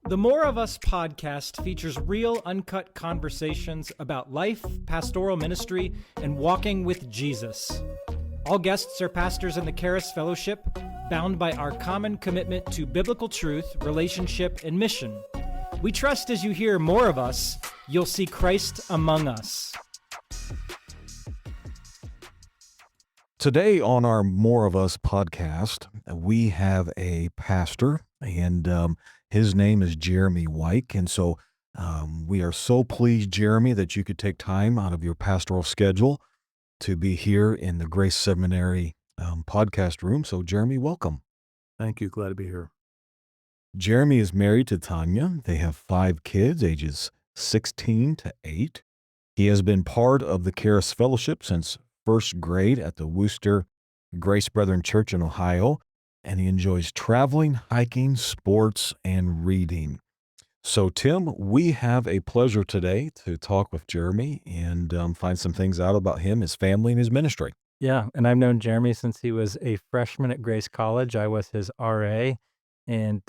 The More of Us podcast features real, uncut conversations about life, pastoral ministry, and walking with Jesus. All guests are pastors in the Charis Fellowship, bound by our common commitment to biblical truth, relationship, and mission. We trust as you hear more of us, you'll see Christ among us. Today on our More of Us podcast, we have a pastor, and his name is Jeremy Wike. And so we are so pleased, Jeremy, that you could take time out of your pastoral schedule to be here in the Grace Seminary podcast room. So, Jeremy, welcome. Thank you. Glad to be here. Jeremy is married to Tanya. They have 5 kids, ages 16 to 8. He has been part of the Charis Fellowship since first grade at the Worcester Grace Brethren Church in Ohio, and he enjoys traveling, hiking, sports, and reading. So, Tim, we have a pleasure today to talk with Jeremy and find some things out about him, his family, and his ministry. Yeah, and I've known Jeremy since he was a freshman at Grace College. I was his RA, and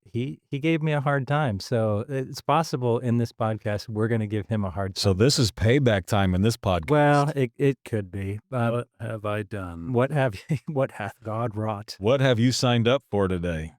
he gave me a hard time. So it's possible in this podcast we're going to give him a hard time. So this is payback time in this podcast. Well, it could be. What have I done? What hath God wrought? What have you signed up for today?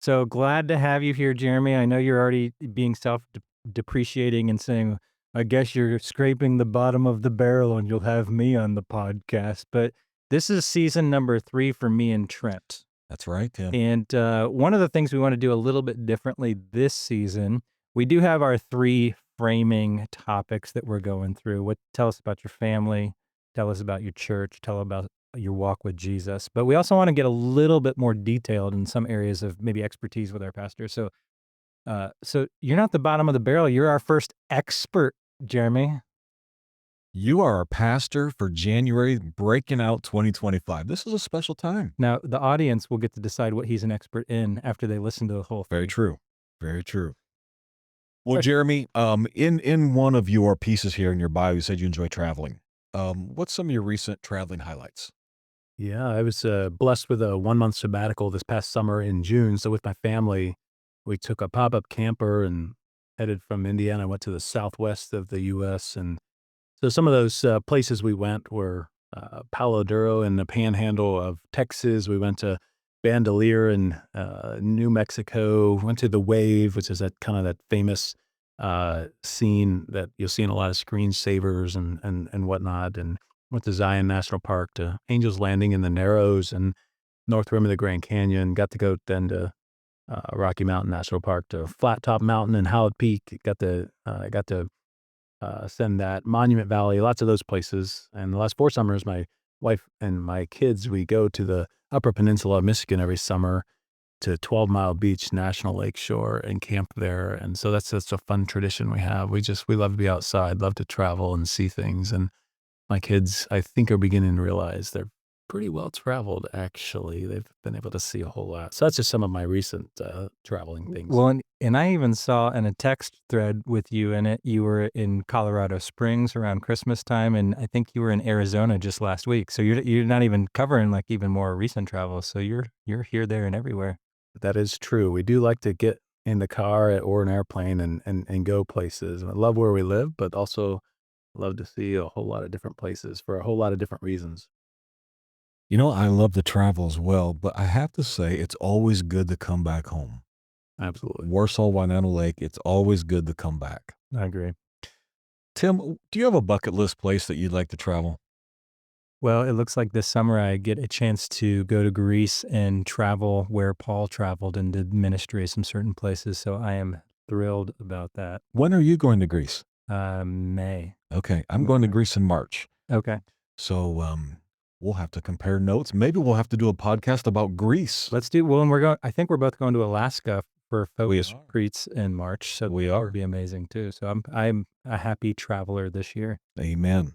So glad to have you here, Jeremy. I know you're already being self-depreciating and saying, I guess you're scraping the bottom of the barrel and you'll have me on the podcast. But this is season number 3 for me and Trent. That's right, Tim. And one of the things we want to do a little bit differently this season, we do have our 3 framing topics that we're going through. Tell us about your family, tell us about your church, tell about your walk with Jesus. But we also want to get a little bit more detailed in some areas of maybe expertise with our pastor. So you're not the bottom of the barrel. You're our first expert, Jeremy. You are our pastor for January Breaking Out 2025. This is a special time. Now, the audience will get to decide what he's an expert in after they listen to the whole thing. Very true. Very true. Well, Jeremy, in one of your pieces here in your bio, you said you enjoy traveling. What's some of your recent traveling highlights? Yeah, I was blessed with a 1-month sabbatical this past summer in June. So with my family, we took a pop-up camper and headed from Indiana, went to the southwest of the U.S. And so some of those places we went were Palo Duro in the panhandle of Texas. We went to Bandelier in New Mexico, went to the Wave, which is that famous scene that you'll see in a lot of screensavers and whatnot, and went to Zion National Park, to Angel's Landing in the Narrows and North Rim of the Grand Canyon. Got to go then to Rocky Mountain National Park, to Flat Top Mountain and Howard Peak. Got to send that Monument Valley, lots of those places. And the last 4 summers, my wife and my kids, we go to the Upper Peninsula of Michigan every summer to 12 Mile Beach National Lake Shore and camp there. And so that's a fun tradition we have. We love to be outside, love to travel and see things. And my kids, I think, are beginning to realize they're pretty well traveled, actually. They've been able to see a whole lot. So that's just some of my recent traveling things. Well, and I even saw in a text thread with you in it, you were in Colorado Springs around Christmas time, and I think you were in Arizona just last week. So you're not even covering like even more recent travel. So you're here, there, and everywhere. That is true. We do like to get in the car or an airplane and go places. I love where we live, but also love to see a whole lot of different places for a whole lot of different reasons. You know, I love to travel as well, but I have to say it's always good to come back home. Absolutely. Warsaw, Winona Lake, it's always good to come back. I agree. Tim, do you have a bucket list place that you'd like to travel? Well, it looks like this summer I get a chance to go to Greece and travel where Paul traveled and did ministry at some certain places. So I am thrilled about that. When are you going to Greece? May. Okay, I'm going to Greece in March. Okay. So we'll have to compare notes. Maybe we'll have to do a podcast about Greece. Let's do. Well, and I think we're both going to Alaska for focus retreats in March. So We that are. would be amazing too. So I'm a happy traveler this year. Amen.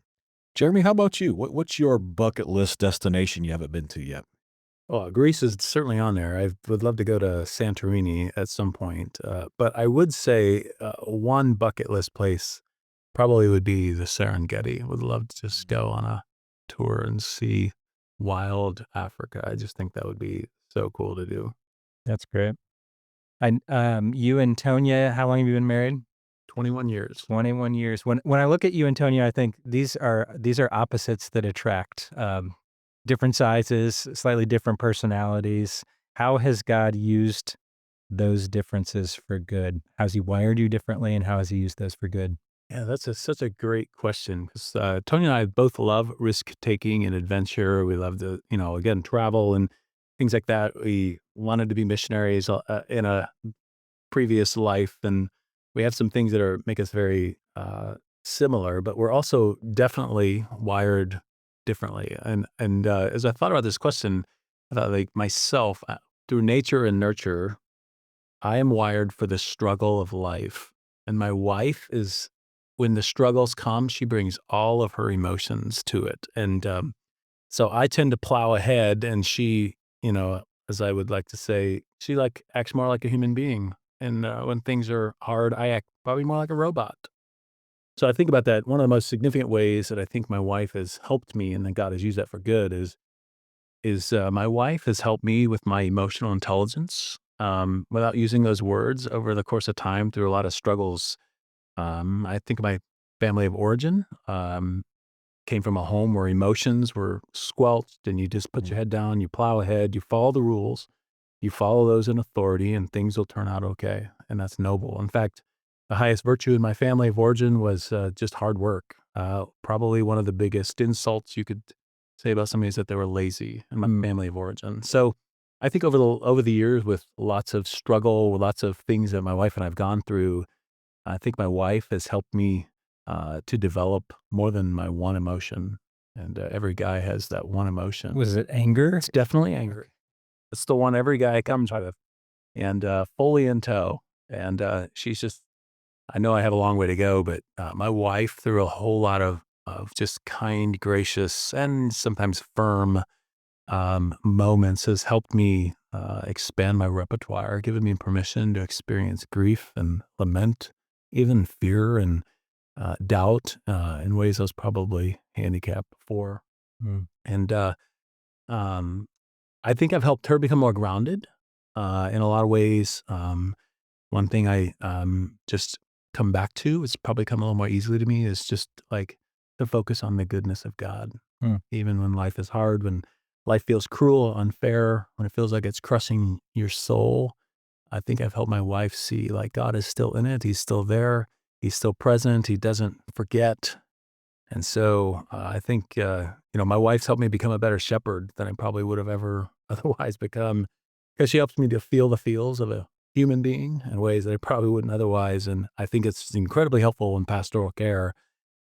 Jeremy, how about you? What's your bucket list destination you haven't been to yet? Oh, Greece is certainly on there. I would love to go to Santorini at some point. But I would say one bucket list place probably would be the Serengeti. Would love to just go on a tour and see wild Africa. I just think that would be so cool to do. That's great. You and Tonya, how long have you been married? 21 years. 21 years. When I look at you and Tonya, I think these are opposites that attract. Different sizes, slightly different personalities. How has God used those differences for good? How's he wired you differently, and how has he used those for good? Yeah, that's such a great question because Tony and I both love risk taking and adventure. We love to, again, travel and things like that. We wanted to be missionaries in a previous life, and we have some things that make us very similar, but we're also definitely wired differently. And as I thought about this question, I thought like myself through nature and nurture, I am wired for the struggle of life, and my wife is. When the struggles come, she brings all of her emotions to it, and so I tend to plow ahead, and she, as I would like to say, she acts more like a human being. And when things are hard, I act probably more like a robot. So I think about that. One of the most significant ways that I think my wife has helped me, and that God has used that for good, is my wife has helped me with my emotional intelligence without using those words over the course of time through a lot of struggles. I think my family of origin came from a home where emotions were squelched, and you just put your head down, you plow ahead, you follow the rules, you follow those in authority, and things will turn out okay. And that's noble. In fact, the highest virtue in my family of origin was just hard work. Probably one of the biggest insults you could say about somebody is that they were lazy in my family of origin. So I think over the years, with lots of struggle, lots of things that my wife and I've gone through, I think my wife has helped me to develop more than my one emotion. And every guy has that one emotion. Was it anger? It's definitely anger. It's the one every guy comes with, and fully in tow. And she's just, I know I have a long way to go, but my wife, through a whole lot of just kind, gracious, and sometimes firm moments, has helped me expand my repertoire, given me permission to experience grief and lament, even fear and doubt in ways I was probably handicapped before. And I think I've helped her become more grounded in a lot of ways. One thing I just come back to, it's probably come a little more easily to me, is just like to focus on the goodness of God, even when life is hard, when life feels cruel, unfair, when it feels like it's crushing your soul. I think I've helped my wife see like God is still in it. He's still there. He's still present. He doesn't forget. And so I think, my wife's helped me become a better shepherd than I probably would have ever otherwise become, because she helps me to feel the feels of a human being in ways that I probably wouldn't otherwise. And I think it's incredibly helpful in pastoral care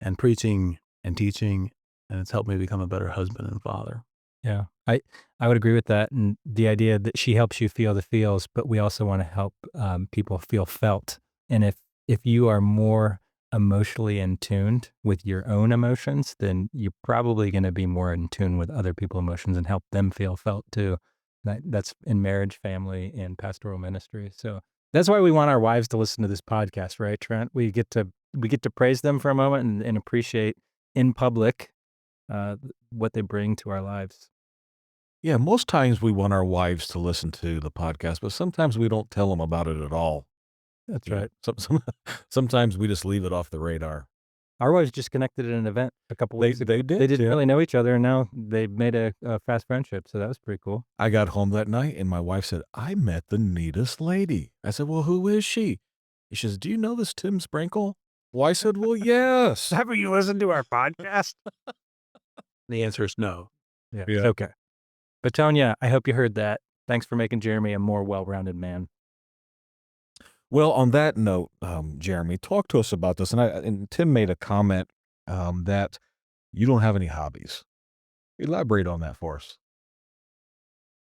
and preaching and teaching. And it's helped me become a better husband and father. Yeah, I would agree with that, and the idea that she helps you feel the feels, but we also want to help people feel felt. And if you are more emotionally in tuned with your own emotions, then you're probably going to be more in tune with other people's emotions and help them feel felt too. That's in marriage, family, and pastoral ministry. So that's why we want our wives to listen to this podcast, right, Trent? We get to praise them for a moment and appreciate in public what they bring to our lives. Yeah, most times we want our wives to listen to the podcast, but sometimes we don't tell them about it at all. That's You know, right. sometimes we just leave it off the radar. Our wives just connected at an event a couple weeks ago. They did. They didn't yeah. really know each other, and now they've made a fast friendship. So that was pretty cool. I got home that night and my wife said, "I met the neatest lady." I said, "Well, who is she?" She says, "Do you know this Tim Sprinkle?" Well, I said, "Well, yes." Have you listened to our podcast? The answer is no. Yeah. Yeah. Okay. But Tonya, I hope you heard that. Thanks for making Jeremy a more well-rounded man. Well, on that note, Jeremy, talk to us about this. And Tim made a comment that you don't have any hobbies. Elaborate on that for us.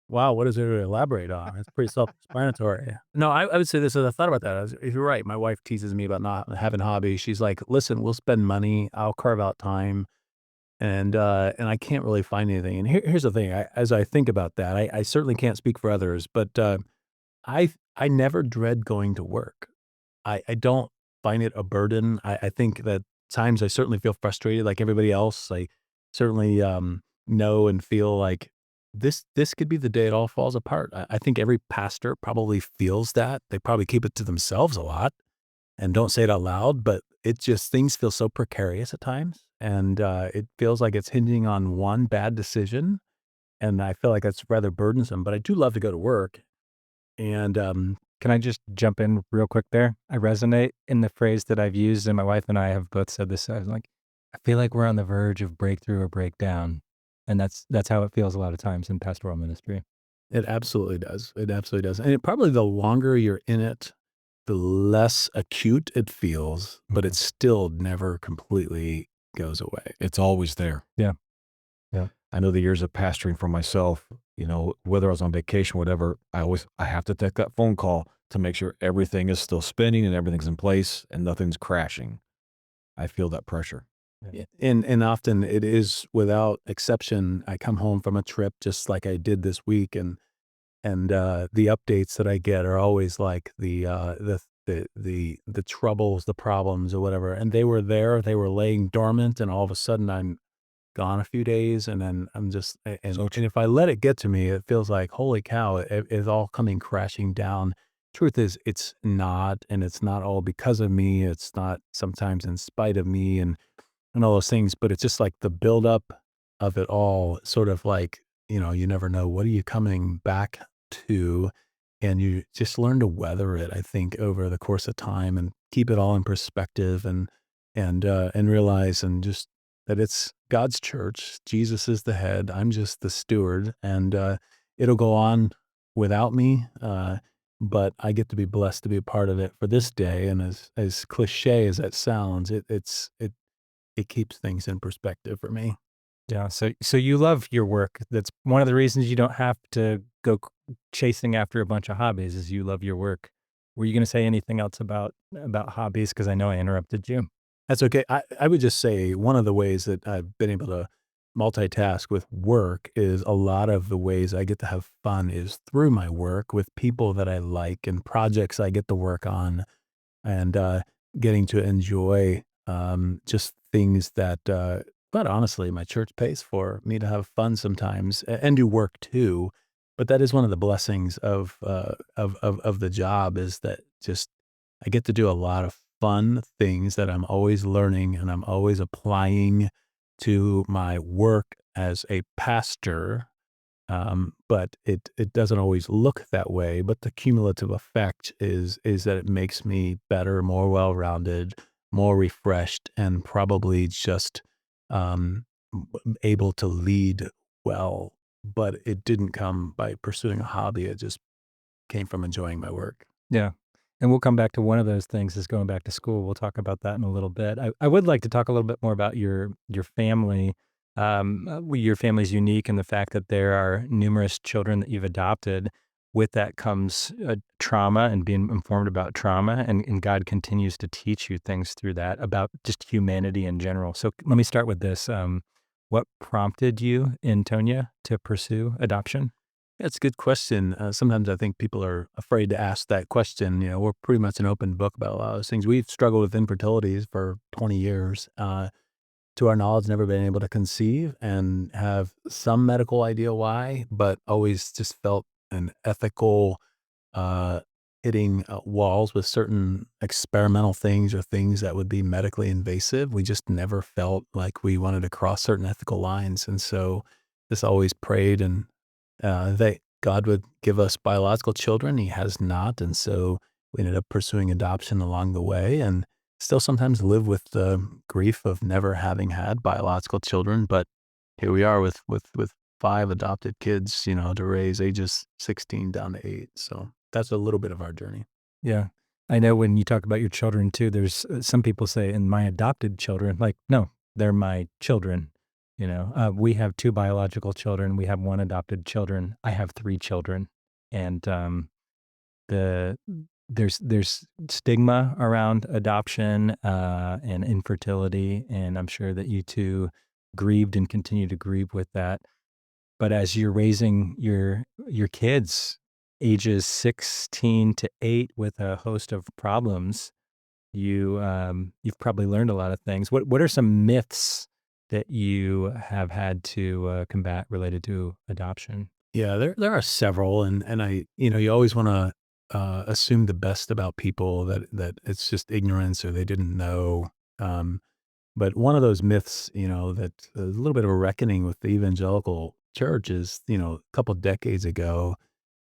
Wow, what is there to elaborate on? It's pretty self-explanatory. No, I would say this as I thought about that. You're right. My wife teases me about not having hobbies. She's like, listen, we'll spend money. I'll carve out time. And I can't really find anything. And here's the thing. As I think about that, I certainly can't speak for others, but I never dread going to work. I don't find it a burden. I think that times I certainly feel frustrated like everybody else. I certainly know and feel like this could be the day it all falls apart. I think every pastor probably feels that. They probably keep it to themselves a lot and don't say it out loud, but it just things feel so precarious at times, and it feels like it's hinging on one bad decision, and I feel like that's rather burdensome. But I do love to go to work, and Can I just jump in real quick there? I resonate in the phrase that I've used, and my wife and I have both said this. I was like, I feel like we're on the verge of breakthrough or breakdown. And that's how it feels a lot of times in pastoral ministry. it absolutely does. It absolutely does, and it probably the longer you're in it, the less acute it feels, but it still never completely goes away. It's always there. Yeah. Yeah. I know the years of pastoring for myself, whether I was on vacation, whatever, I have to take that phone call to make sure everything is still spinning and everything's in place and nothing's crashing. I feel that pressure. Yeah. And often it is without exception. I come home from a trip just like I did this week, and the updates that I get are always like the troubles, the problems, or whatever. And they were there, they were laying dormant, and all of a sudden I'm gone a few days, and then I'm just and if I let it get to me, it feels like holy cow, it's all coming crashing down. Truth is, it's not, and it's not all because of me. It's not sometimes in spite of me, and all those things, but it's just like the buildup of it all, sort of like, you never know what are you coming back to, and you just learn to weather it, I think, over the course of time and keep it all in perspective and realize and just that it's God's church. Jesus is the head. I'm just the steward, and it'll go on without me. But I get to be blessed to be a part of it for this day. And as cliche as that sounds, it keeps things in perspective for me. Yeah. So you love your work. That's one of the reasons you don't have to go chasing after a bunch of hobbies is you love your work. Were you going to say anything else about hobbies? Because I know I interrupted you. That's okay. I would just say one of the ways that I've been able to multitask with work is a lot of the ways I get to have fun is through my work with people that I like and projects I get to work on, and getting to enjoy just things that, but honestly, my church pays for me to have fun sometimes and do work too. But that is one of the blessings of the job is that just I get to do a lot of fun things that I'm always learning and I'm always applying to my work as a pastor, but it doesn't always look that way. But the cumulative effect is that it makes me better, more well-rounded, more refreshed, and probably just able to lead well. But it didn't come by pursuing a hobby. It just came from enjoying my work. Yeah. And we'll come back to one of those things is going back to school. We'll talk about that in a little bit. I would like to talk a little bit more about your family. Your family's unique in the fact that there are numerous children that you've adopted. With that comes trauma and being informed about trauma, and God continues to teach you things through that about just humanity in general. So let me start with this. What prompted you in Tonya to pursue adoption? That's a good question. Sometimes I think people are afraid to ask that question. We're pretty much an open book about a lot of those things. We've struggled with infertility for 20 years. To our knowledge, never been able to conceive and have some medical idea why, but always just felt an ethical hitting walls with certain experimental things or things that would be medically invasive. We just never felt like we wanted to cross certain ethical lines. And so just always prayed and that God would give us biological children. He has not. And so we ended up pursuing adoption along the way and still sometimes live with the grief of never having had biological children. But here we are with 5 adopted kids, to raise ages 16 down to 8. So that's a little bit of our journey. Yeah. I know when you talk about your children too, there's some people say, and my adopted children, like, no, they're my children. We have 2 biological children. We have 1 adopted children. I have 3 children. And there's stigma around adoption and infertility. And I'm sure that you two grieved and continue to grieve with that. But as you're raising your kids, ages 16 to 8 with a host of problems, you've probably learned a lot of things. What are some myths that you have had to combat related to adoption? Yeah, there are several, and I, you always want to assume the best about people, that it's just ignorance or they didn't know. Um, but one of those myths, that a little bit of a reckoning with the evangelical church is, a couple decades ago,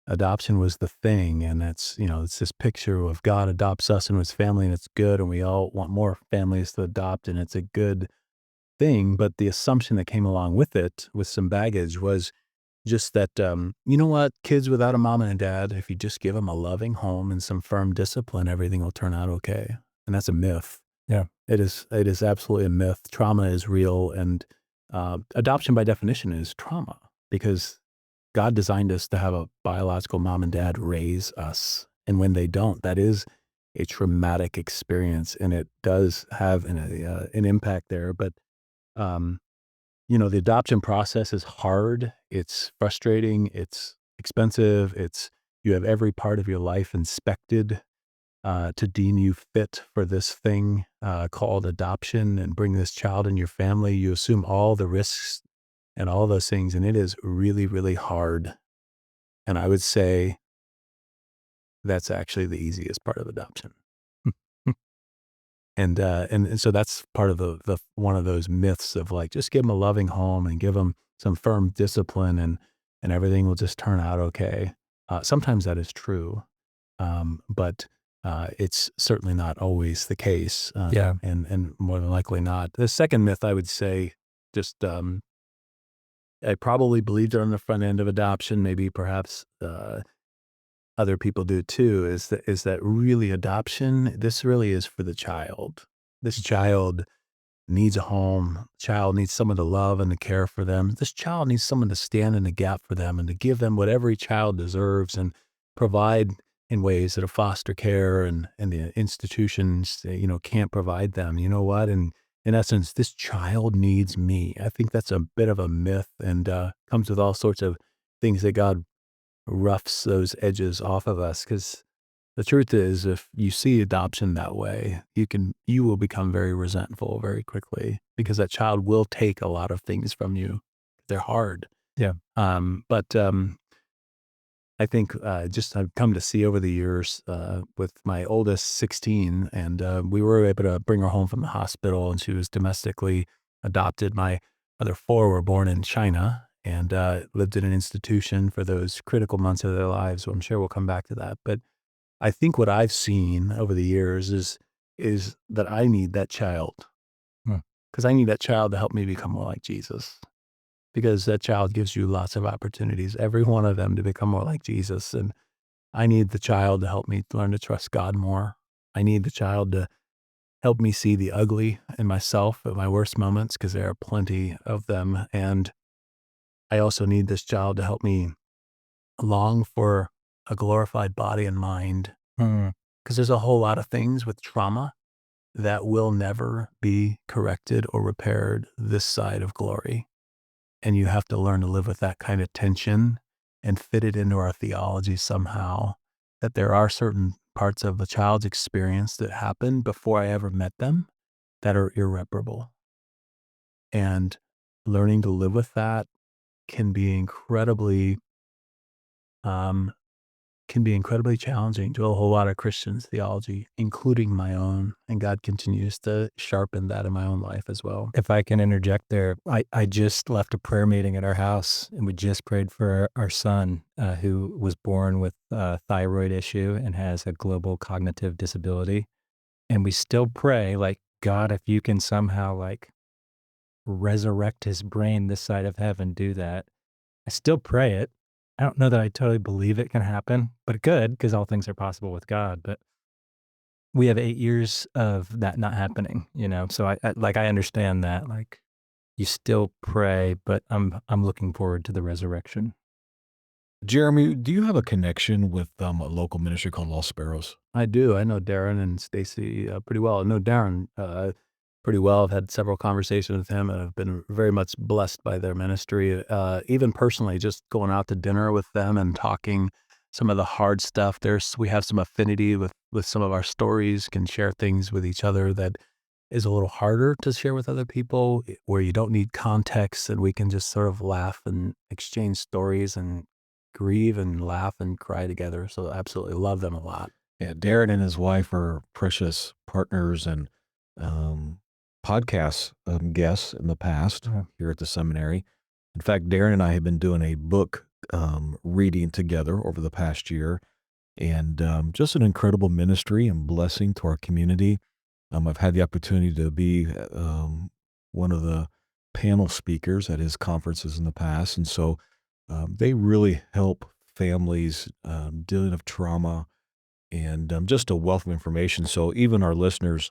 adoption was the thing, and it's this picture of God adopts us into His family, and it's good, and we all want more families to adopt, and it's a good thing. But the assumption that came along with it, with some baggage, was just that, you know what, kids without a mom and a dad, if you just give them a loving home and some firm discipline, everything will turn out okay. And that's a myth. Yeah. It is absolutely a myth. Trauma is real, and adoption by definition is trauma, because God designed us to have a biological mom and dad raise us. And when they don't, that is a traumatic experience, and it does have an impact there. But um, the adoption process is hard. It's frustrating. It's expensive. You have every part of your life inspected to deem you fit for this thing called adoption and bring this child in your family. You assume all the risks and all those things, and it is really, really hard. And I would say that's actually the easiest part of adoption. And so that's part of the one of those myths of, like, just give them a loving home and give them some firm discipline, and everything will just turn out okay. Sometimes that is true, but it's certainly not always the case. Yeah. And more than likely not. The second myth, I would say, just I probably believed it on the front end of adoption. Maybe perhaps other people do too, is that really adoption, this really is for the child. This child needs a home. Child needs someone to love and to care for them. This child needs someone to stand in the gap for them and to give them what every child deserves, and provide in ways that a foster care and the institutions, can't provide them. You know what? And in essence, this child needs me. I think that's a bit of a myth, and comes with all sorts of things that God roughs those edges off of us. Because the truth is, if you see adoption that way, you will become very resentful very quickly, because that child will take a lot of things from you. They're hard. Yeah. But I think just I've come to see over the years with my oldest 16, and we were able to bring her home from the hospital, and she was domestically adopted. My other four were born in China, and lived in an institution for those critical months of their lives. So I'm sure we'll come back to that. But I think what I've seen over the years is that I need that child, Hmm. because I need that child to help me become more like Jesus. Because that child gives you lots of opportunities, every one of them, to become more like Jesus. And I need the child to help me learn to trust God more. I need the child to help me see the ugly in myself at my worst moments, because there are plenty of them. And I also need this child to help me long for a glorified body and mind, Hmm. because there's a whole lot of things with trauma that will never be corrected or repaired this side of glory. And you have to learn to live with that kind of tension and fit it into our theology somehow, that there are certain parts of the child's experience that happened before I ever met them that are irreparable. And learning to live with that can be incredibly um, challenging to a whole lot of Christians' theology, including my own. And God continues to sharpen that in my own life as well. If I can interject there, I just left a prayer meeting at our house, and we just prayed for our son who was born with a thyroid issue and has a global cognitive disability. And we still pray, like, God, if you can somehow, like, resurrect his brain this side of heaven, do that. I still pray it. I don't know that I totally believe it can happen, but it could, because all things are possible with God. But we have 8 years of that not happening, So I understand that, like, you still pray, but I'm looking forward to the resurrection. Jeremy, do you have a connection with a local ministry called Lost Sparrows? I do. I know Darren and Stacy pretty well. I know Darren pretty well. I've had several conversations with him, and I've been very much blessed by their ministry. Even personally, just going out to dinner with them and talking some of the hard stuff. We have some affinity with some of our stories, can share things with each other that is a little harder to share with other people, where you don't need context and we can just sort of laugh and exchange stories and grieve and laugh and cry together. So I absolutely love them a lot. Yeah, Darren and his wife are precious partners and um, podcast guests in the past Yeah. here at the seminary. In fact, Darren and I have been doing a book reading together over the past year, and just an incredible ministry and blessing to our community. I've had the opportunity to be one of the panel speakers at his conferences in the past, and so they really help families dealing with trauma and just a wealth of information. So even our listeners,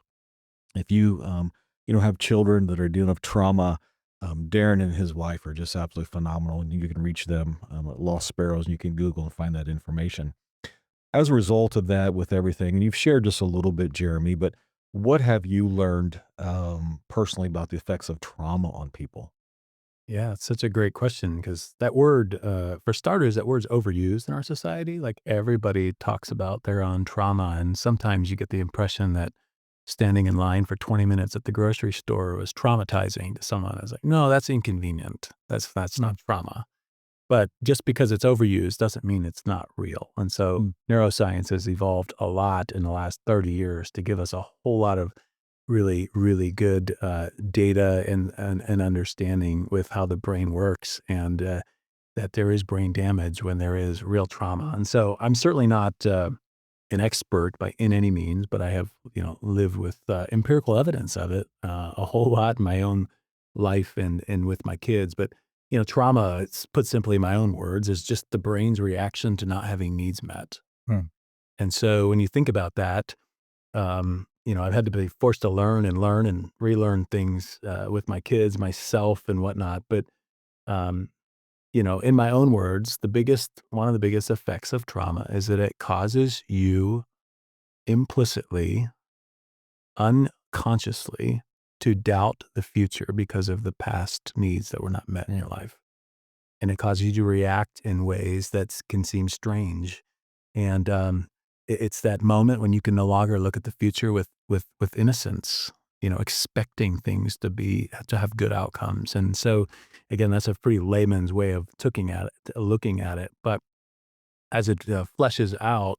if you have children that are dealing with trauma, Darren and his wife are just absolutely phenomenal, and you can reach them at Lost Sparrows, and you can Google and find that information. As a result of that, with everything, and you've shared just a little bit, Jeremy, but what have you learned personally about the effects of trauma on people? Yeah, it's such a great question, because that word, for starters, that word's overused in our society. Like, everybody talks about their own trauma, and sometimes you get the impression that standing in line for 20 minutes at the grocery store was traumatizing to someone. I was like, no, that's inconvenient. That's not trauma. But just because it's overused doesn't mean it's not real. And so neuroscience has evolved a lot in the last 30 years to give us a whole lot of really, really good data and understanding with how the brain works, and that there is brain damage when there is real trauma. And so I'm certainly not an expert in any means, but I have, lived with empirical evidence of it a whole lot in my own life and with my kids. But trauma, it's put simply in my own words, is just the brain's reaction to not having needs met. Hmm. And so when you think about that, I've had to be forced to learn and relearn things with my kids, myself, and whatnot. But um, in my own words, one of the biggest effects of trauma is that it causes you implicitly, unconsciously, to doubt the future because of the past needs that were not met in your life. And it causes you to react in ways that can seem strange. And it's that moment when you can no longer look at the future with innocence, expecting things to have good outcomes. And so, again, that's a pretty layman's way of looking at it. But as it fleshes out,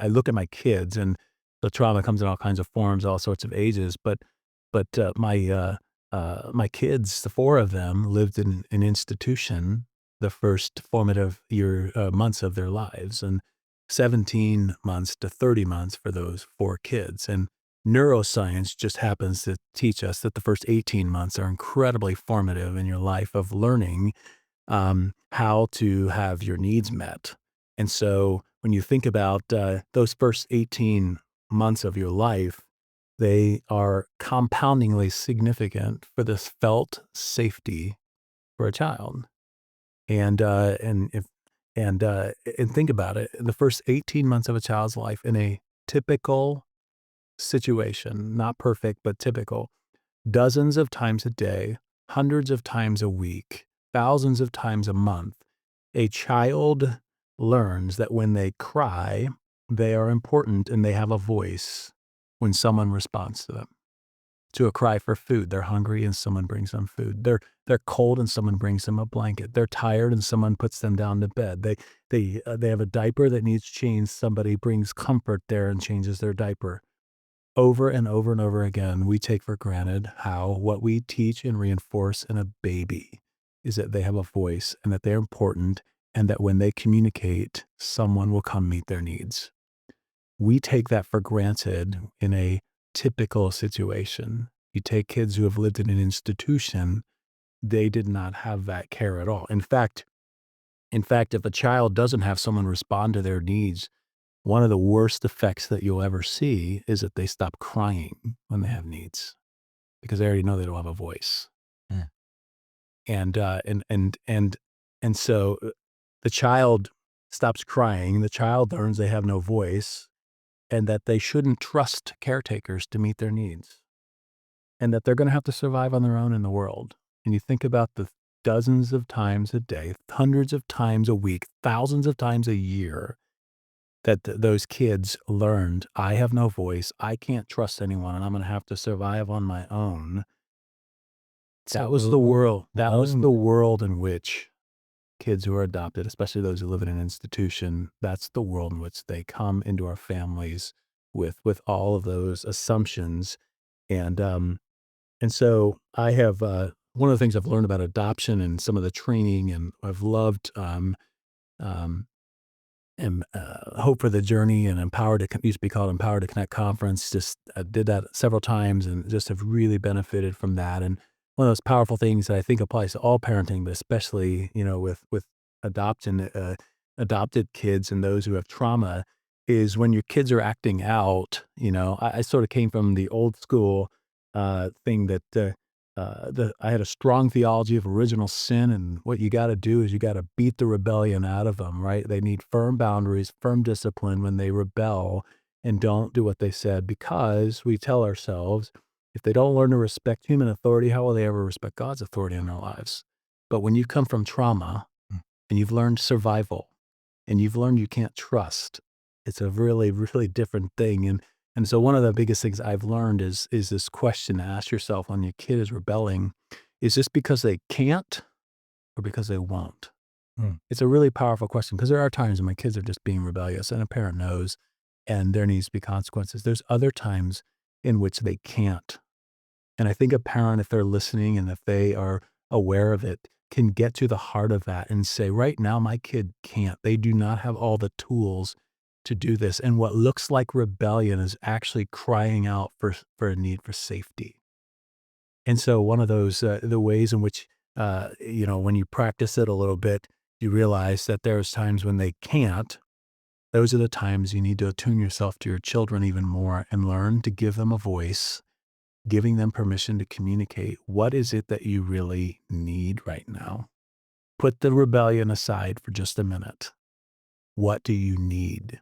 I look at my kids, and the trauma comes in all kinds of forms, all sorts of ages. But my kids, the four of them, lived in an institution the first formative months of their lives, and 17 months to 30 months for those four kids. And neuroscience just happens to teach us that the first 18 months are incredibly formative in your life of learning how to have your needs met. And so when you think about those first 18 months of your life, they are compoundingly significant for this felt safety for a child. And think about it. In the first 18 months of a child's life, in a typical situation, not perfect, but typical, dozens of times a day, hundreds of times a week, thousands of times a month, a child learns that when they cry, they are important and they have a voice when someone responds to them. To a cry for food. They're hungry and someone brings them food. They're cold and someone brings them a blanket. They're tired and someone puts them down to bed. They have a diaper that needs changed. Somebody brings comfort there and changes their diaper. Over and over and over again, we take for granted how what we teach and reinforce in a baby is that they have a voice and that they're important, and that when they communicate, someone will come meet their needs. We take that for granted in a typical situation. You take kids who have lived in an institution, they did not have that care at all. In fact, if a child doesn't have someone respond to their needs, one of the worst effects that you'll ever see is that they stop crying when they have needs, because they already know they don't have a voice. Yeah. And so the child stops crying. The child learns they have no voice, and that they shouldn't trust caretakers to meet their needs, and that they're going to have to survive on their own in the world. And you think about the dozens of times a day, hundreds of times a week, thousands of times a year that those kids learned, I have no voice, I can't trust anyone, and I'm going to have to survive on my own. That was the world. That was the world in which kids who are adopted, especially those who live in an institution, that's the world in which they come into our families with all of those assumptions. And so I have one of the things I've learned about adoption and some of the training, and I've loved um, Hope for the Journey and used to be called Empowered to Connect conference. Just did that several times and just have really benefited from that. And one of those powerful things that I think applies to all parenting, but especially, with adopted kids and those who have trauma, is when your kids are acting out. I sort of came from the old school thing that I had a strong theology of original sin, and what you got to do is you got to beat the rebellion out of them, right? They need firm boundaries, firm discipline when they rebel and don't do what they said, because we tell ourselves, if they don't learn to respect human authority, how will they ever respect God's authority in their lives? But when you come from trauma and you've learned survival and you've learned you can't trust, it's a really, really different thing. And so one of the biggest things I've learned is this question to ask yourself when your kid is rebelling: is this because they can't or because they won't? It's a really powerful question, because there are times when my kids are just being rebellious and a parent knows, and there needs to be consequences. There's other times in which they can't. And I think a parent, if they're listening and if they are aware of it, can get to the heart of that and say, right now, my kid can't. They do not have all the tools to do this. And what looks like rebellion is actually crying out for a need for safety. And so one of those, the ways in which, when you practice it a little bit, you realize that there's times when they can't. Those are the times you need to attune yourself to your children even more and learn to give them a voice, giving them permission to communicate. What is it that you really need right now? Put the rebellion aside for just a minute. What do you need?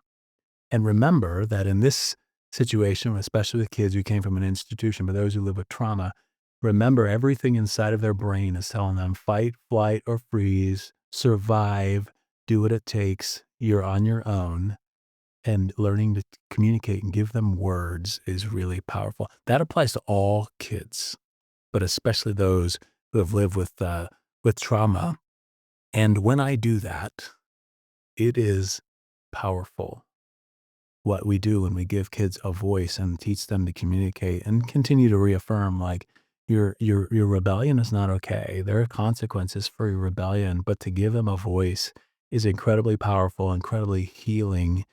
And remember that in this situation, especially with kids who came from an institution, but those who live with trauma, remember everything inside of their brain is telling them fight, flight, or freeze, survive, do what it takes, you're on your own. And learning to communicate and give them words is really powerful. That applies to all kids, but especially those who have lived with trauma. And when I do that, it is powerful what we do when we give kids a voice and teach them to communicate and continue to reaffirm, like, your rebellion is not okay. There are consequences for your rebellion, but to give them a voice is incredibly powerful, incredibly healing,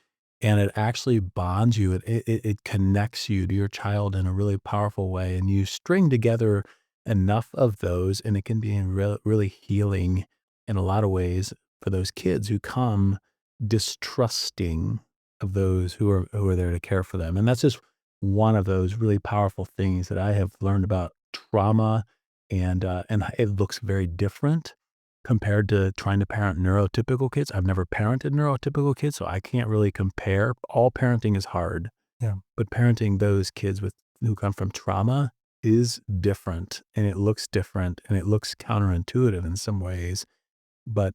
and it actually bonds you. It connects you to your child in a really powerful way, and you string together enough of those, and it can be really healing in a lot of ways for those kids who come distrusting of those who are there to care for them. And that's just one of those really powerful things that I have learned about trauma, and it looks very different compared to trying to parent neurotypical kids. I've never parented neurotypical kids, so I can't really compare. All parenting is hard. Yeah. But parenting those kids who come from trauma is different, and it looks different, and it looks counterintuitive in some ways. But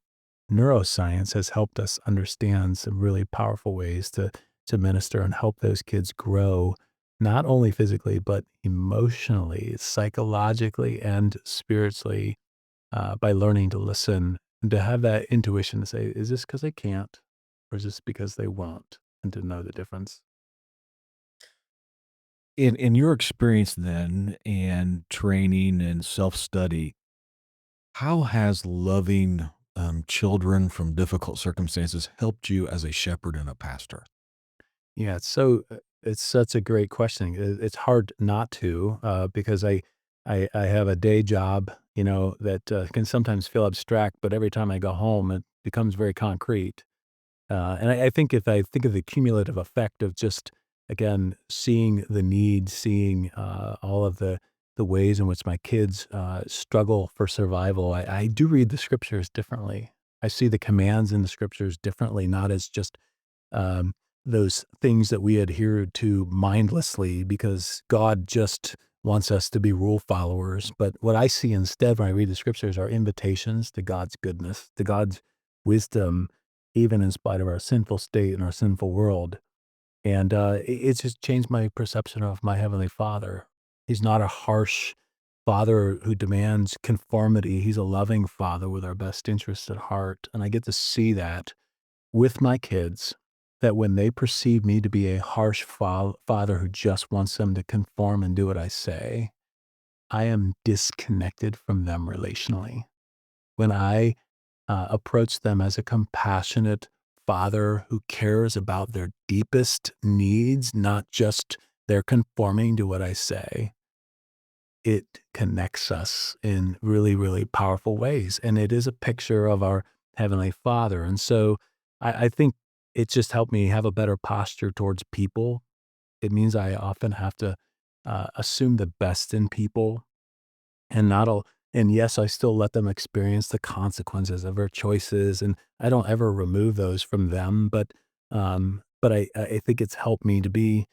neuroscience has helped us understand some really powerful ways to minister and help those kids grow, not only physically, but emotionally, psychologically, and spiritually, by learning to listen and to have that intuition to say, is this because they can't, or is this because they won't? And to know the difference. In your experience then, and training and self-study, how has loving children from difficult circumstances helped you as a shepherd and a pastor? Yeah, it's such a great question. It's hard not to, because I have a day job, that can sometimes feel abstract, but every time I go home, it becomes very concrete. And I think if I think of the cumulative effect of just, again, seeing the need, seeing all of the ways in which my kids struggle for survival, I do read the scriptures differently. I see the commands in the scriptures differently, not as just um, those things that we adhere to mindlessly because God just wants us to be rule followers. But what I see instead when I read the scriptures are invitations to God's goodness, to God's wisdom, even in spite of our sinful state and our sinful world. And it's just changed my perception of my Heavenly Father. He's not a harsh Father who demands conformity. He's a loving Father with our best interests at heart. And I get to see that with my kids, that when they perceive me to be a harsh father who just wants them to conform and do what I say, I am disconnected from them relationally. When I approach them as a compassionate father who cares about their deepest needs, not just their conforming to what I say, it connects us in really, really powerful ways. And it is a picture of our Heavenly Father. And so I think it just helped me have a better posture towards people. It means I often have to assume the best in people and not all. And yes, I still let them experience the consequences of their choices, and I don't ever remove those from them. But I think it's helped me to be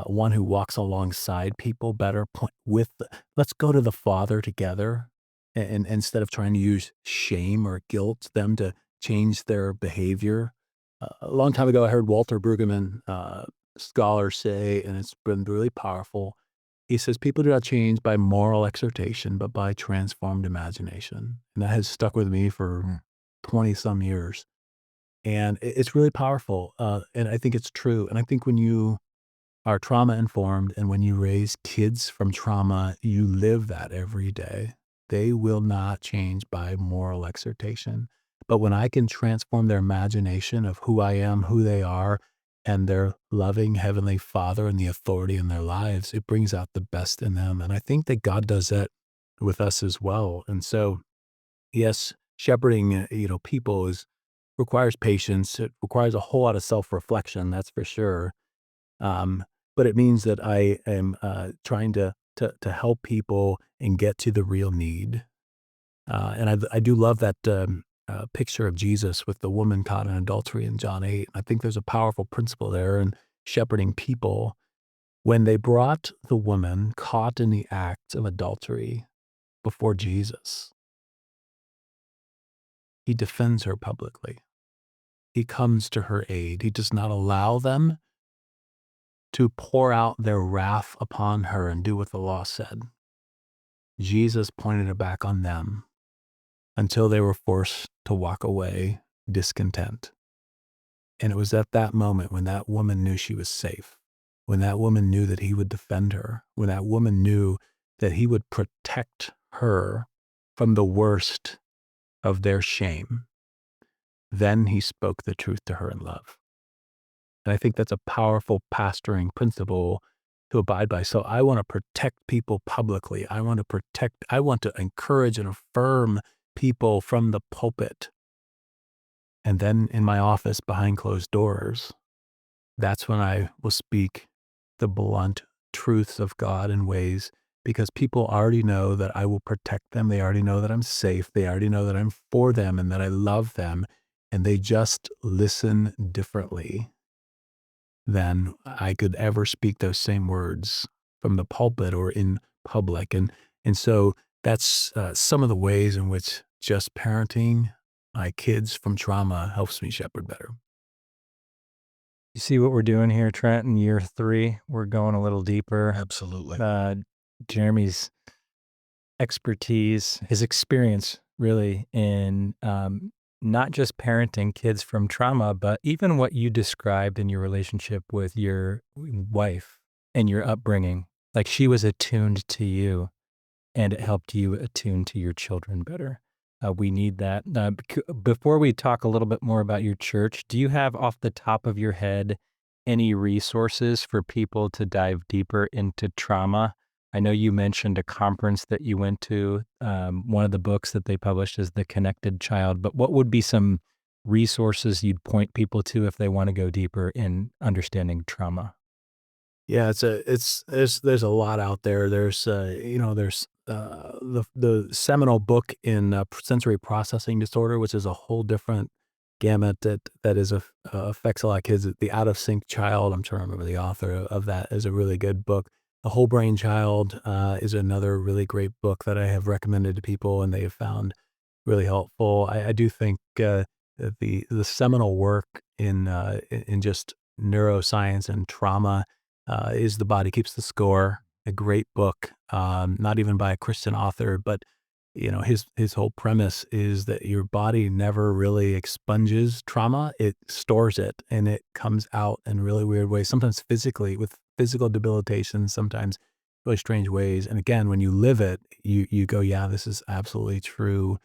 one who walks alongside people better. Let's go to the Father together, and instead of trying to use shame or guilt them to change their behavior. A long time ago, I heard Walter Brueggemann, scholar, say, and it's been really powerful. He says, people do not change by moral exhortation, but by transformed imagination. And that has stuck with me for 20 some years. And it's really powerful. And I think it's true. And I think when you are trauma informed and when you raise kids from trauma, you live that every day. They will not change by moral exhortation. But when I can transform their imagination of who I am, who they are, and their loving Heavenly Father and the authority in their lives, it brings out the best in them. And I think that God does that with us as well. And so, yes, shepherding, people requires patience. It requires a whole lot of self-reflection, that's for sure. But it means that I am trying to help people and get to the real need. And I do love that picture of Jesus with the woman caught in adultery in John 8. I think there's a powerful principle there in shepherding people. When they brought the woman caught in the act of adultery before Jesus, he defends her publicly. He comes to her aid. He does not allow them to pour out their wrath upon her and do what the law said. Jesus pointed it back on them until they were forced to walk away discontent. And it was at that moment when that woman knew she was safe, when that woman knew that he would defend her, when that woman knew that he would protect her from the worst of their shame, then he spoke the truth to her in love. And I think that's a powerful pastoring principle to abide by. So I want to protect people publicly. I want to encourage and affirm people from the pulpit. And then in my office behind closed doors, that's when I will speak the blunt truths of God in ways, because people already know that I will protect them. They already know that I'm safe. They already know that I'm for them and that I love them. And they just listen differently than I could ever speak those same words from the pulpit or in public. And so that's some of the ways in which just parenting my kids from trauma helps me shepherd better. You see what we're doing here, Trent? In year 3, we're going a little deeper. Absolutely. Jeremy's expertise, his experience really in not just parenting kids from trauma, but even what you described in your relationship with your wife and your upbringing. Like she was attuned to you and it helped you attune to your children better. We need that. Before we talk a little bit more about your church, do you have off the top of your head any resources for people to dive deeper into trauma? I know you mentioned a conference that you went to. One of the books that they published is The Connected Child, but what would be some resources you'd point people to if they want to go deeper in understanding trauma? Yeah, there's a lot out there. There's the seminal book in sensory processing disorder, which is a whole different gamut that affects a lot of kids. The Out of Sync Child, I'm trying to remember the author of that, is a really good book. The Whole Brain Child is another really great book that I have recommended to people, and they have found really helpful. I do think the seminal work in just neuroscience and trauma is The Body Keeps the Score, a great book, not even by a Christian author, but his whole premise is that your body never really expunges trauma. It stores it, and it comes out in really weird ways, sometimes physically with physical debilitation, sometimes really strange ways. And again, when you live it, you go, yeah, this is absolutely true.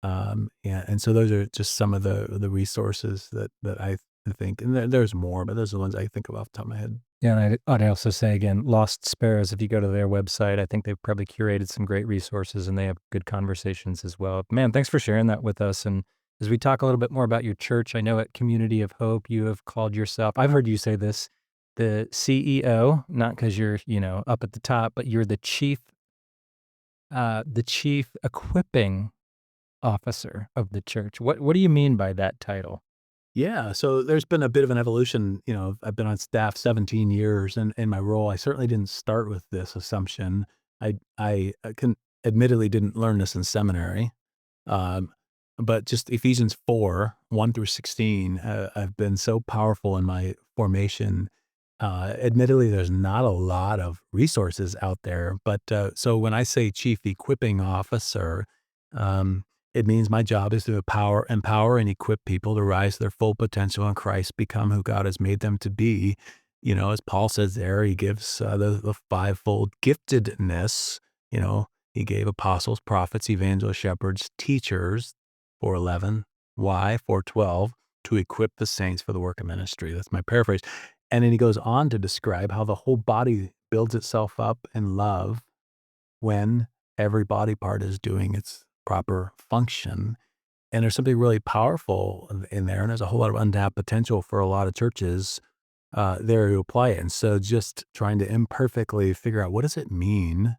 Yeah, and so those are just some of the resources that I think, and there's more, but those are the ones I think of off the top of my head. Yeah, and I'd also say again, Lost Sparrows, if you go to their website, I think they've probably curated some great resources and they have good conversations as well. Man, thanks for sharing that with us. And as we talk a little bit more about your church, I know at Community of Hope, you have called yourself, I've heard you say this, the CEO, not because you're, up at the top, but you're the chief equipping officer of the church. What do you mean by that title? Yeah, so there's been a bit of an evolution. I've been on staff 17 years, and in my role, I certainly didn't start with this assumption. I can admittedly didn't learn this in seminary, um, but just Ephesians 4:1 through 16 have been so powerful in my formation. Admittedly, there's not a lot of resources out there, but so when I say chief equipping officer, um, it means my job is to empower and equip people to rise to their full potential in Christ, become who God has made them to be. As Paul says there, he gives the fivefold giftedness. He gave apostles, prophets, evangelists, shepherds, teachers, 4:11. Why? 4:12, to equip the saints for the work of ministry. That's my paraphrase. And then he goes on to describe how the whole body builds itself up in love when every body part is doing its proper function. And there's something really powerful in there, and there's a whole lot of untapped potential for a lot of churches there to apply it. And so just trying to imperfectly figure out, what does it mean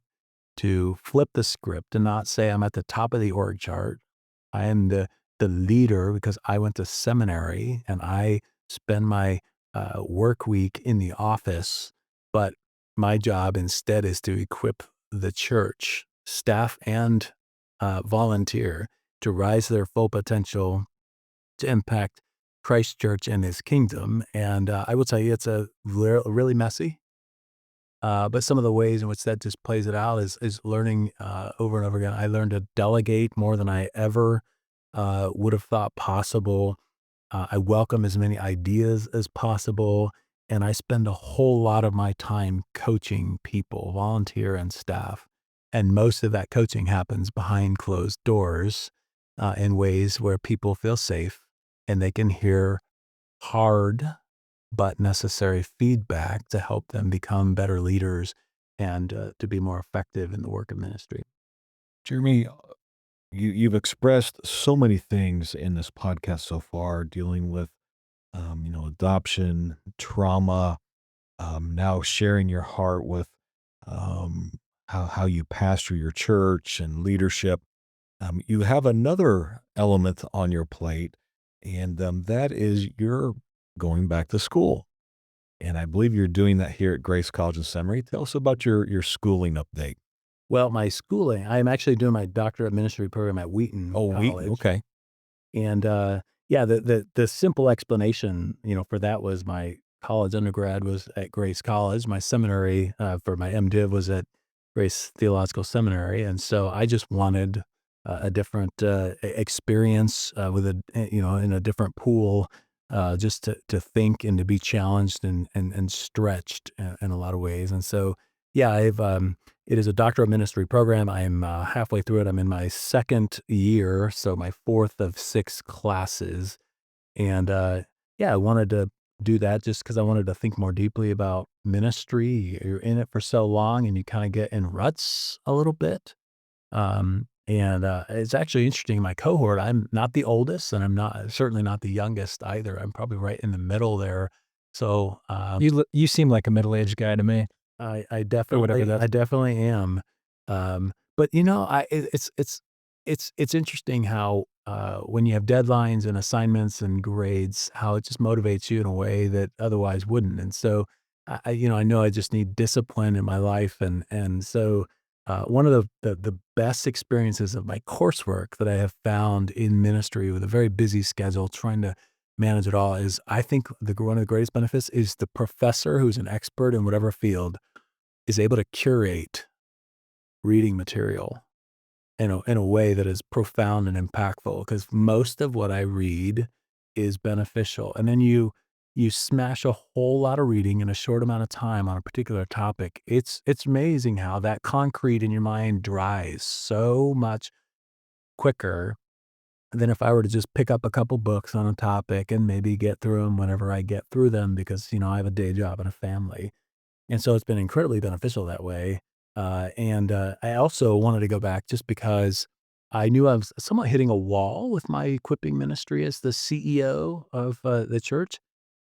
to flip the script and not say I'm at the top of the org chart. I am the leader because I went to seminary and I spend my work week in the office, but my job instead is to equip the church, staff and volunteer, to rise to their full potential to impact Christ Church and His kingdom. And I will tell you, it's a really messy. But some of the ways in which that just plays it out is learning over and over again. I learned to delegate more than I ever would have thought possible. I welcome as many ideas as possible, and I spend a whole lot of my time coaching people, volunteer and staff. And most of that coaching happens behind closed doors in ways where people feel safe and they can hear hard but necessary feedback to help them become better leaders and to be more effective in the work of ministry. Jeremy, you've expressed so many things in this podcast so far, dealing with adoption, trauma, now sharing your heart with um, how you pastor your church and leadership. You have another element on your plate, and that is you're going back to school. And I believe you're doing that here at Grace College and Seminary. Tell us about your schooling update. Well, my schooling, I'm actually doing my doctorate of ministry program at Wheaton Oh, we College. okay. And yeah, the simple explanation, for that was my college undergrad was at Grace College. My seminary for my MDiv was at Grace Theological Seminary, and so I just wanted a different experience with in a different pool, just to think and to be challenged and stretched in a lot of ways. And so yeah, it is a doctor of ministry program. I'm halfway through it. I'm in my second year, so my fourth of 6 classes. And yeah, I wanted to do that just because I wanted to think more deeply about ministry. You're in it for so long and you kind of get in ruts a little bit. And it's actually interesting. My cohort, I'm not the oldest and I'm certainly not the youngest either. I'm probably right in the middle there. So You seem like a middle-aged guy to me, I or whatever definitely that's. I definitely am. But it's interesting how when you have deadlines and assignments and grades, how it just motivates you in a way that otherwise wouldn't. And so I know I just need discipline in my life, and so one of the best experiences of my coursework that I have found in ministry with a very busy schedule, trying to manage it all, is I think one of the greatest benefits is the professor who's an expert in whatever field is able to curate reading material in a way that is profound and impactful, because most of what I read is beneficial. And then you smash a whole lot of reading in a short amount of time on a particular topic. It's amazing how that concrete in your mind dries so much quicker than if I were to just pick up a couple books on a topic and maybe get through them whenever I get through them, because, I have a day job and a family. And so it's been incredibly beneficial that way. I also wanted to go back just because I knew I was somewhat hitting a wall with my equipping ministry as the CEO of the church.